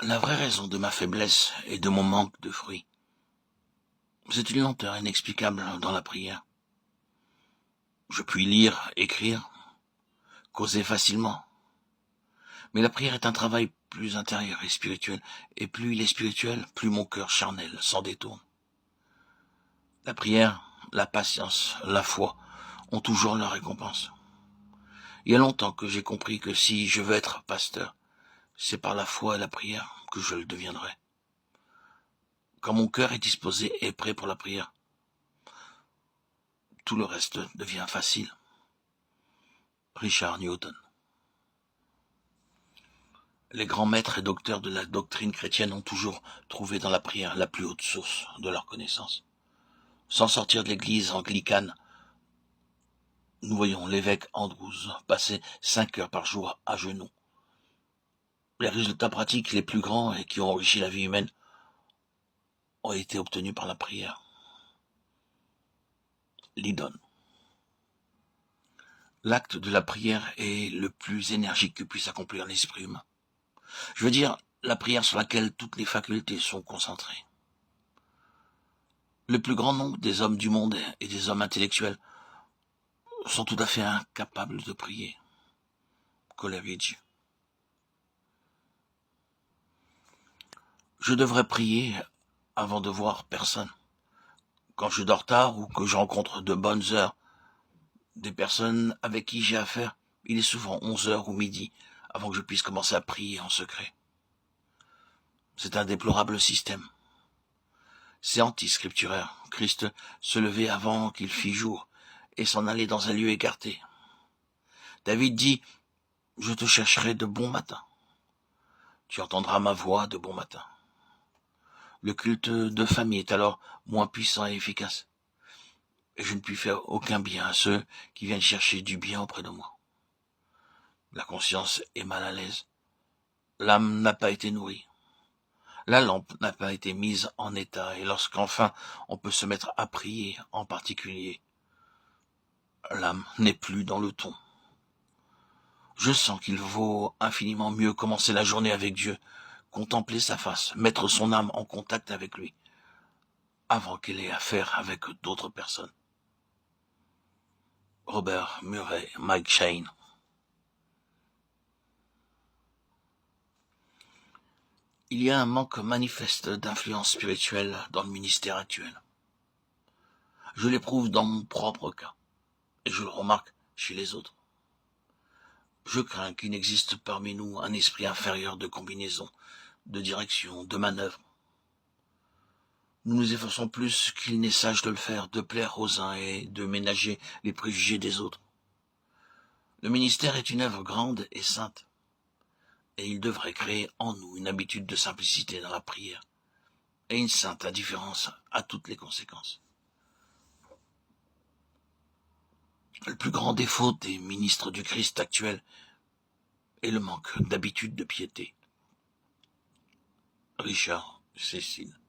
La vraie raison de ma faiblesse et de mon manque de fruits, c'est une lenteur inexplicable dans la prière. Je puis lire, écrire, causer facilement, mais la prière est un travail plus intérieur et spirituel, et plus il est spirituel, plus mon cœur charnel s'en détourne. La prière, la patience, la foi ont toujours leur récompense. Il y a longtemps que j'ai compris que si je veux être pasteur, c'est par la foi et la prière que je le deviendrai. Quand mon cœur est disposé et prêt pour la prière, tout le reste devient facile. Richard Newton. Les grands maîtres et docteurs de la doctrine chrétienne ont toujours trouvé dans la prière la plus haute source de leur connaissance. Sans sortir de l'église anglicane, nous voyons l'évêque Andrews passer 5 heures par jour à genoux. Les résultats pratiques les plus grands et qui ont enrichi la vie humaine ont été obtenus par la prière. Lidon. L'acte de la prière est le plus énergique que puisse accomplir l'esprit humain. Je veux dire, la prière sur laquelle toutes les facultés sont concentrées. Le plus grand nombre des hommes du monde et des hommes intellectuels sont tout à fait incapables de prier. Coleridge. Je devrais prier avant de voir personne. Quand je dors tard ou que je rencontre de bonnes heures des personnes avec qui j'ai affaire, il est souvent 11 heures ou midi avant que je puisse commencer à prier en secret. C'est un déplorable système. C'est anti-scripturaire. Christ se levait avant qu'il fît jour et s'en allait dans un lieu écarté. David dit « Je te chercherai de bon matin. Tu entendras ma voix de bon matin. » Le culte de famille est alors moins puissant et efficace. Et je ne puis faire aucun bien à ceux qui viennent chercher du bien auprès de moi. La conscience est mal à l'aise. L'âme n'a pas été nourrie. La lampe n'a pas été mise en état, et lorsqu'enfin on peut se mettre à prier en particulier, l'âme n'est plus dans le ton. Je sens qu'il vaut infiniment mieux commencer la journée avec Dieu, contempler sa face, mettre son âme en contact avec lui, avant qu'elle ait affaire avec d'autres personnes. Robert Murray McCheyne. Il y a un manque manifeste d'influence spirituelle dans le ministère actuel. Je l'éprouve dans mon propre cas, et je le remarque chez les autres. Je crains qu'il n'existe parmi nous un esprit inférieur de combinaison, de direction, de manœuvre. Nous nous efforçons plus qu'il n'est sage de le faire, de plaire aux uns et de ménager les préjugés des autres. Le ministère est une œuvre grande et sainte, et il devrait créer en nous une habitude de simplicité dans la prière, et une sainte indifférence à toutes les conséquences. Le plus grand défaut des ministres du Christ actuels est le manque d'habitude de piété. Richard Cécile.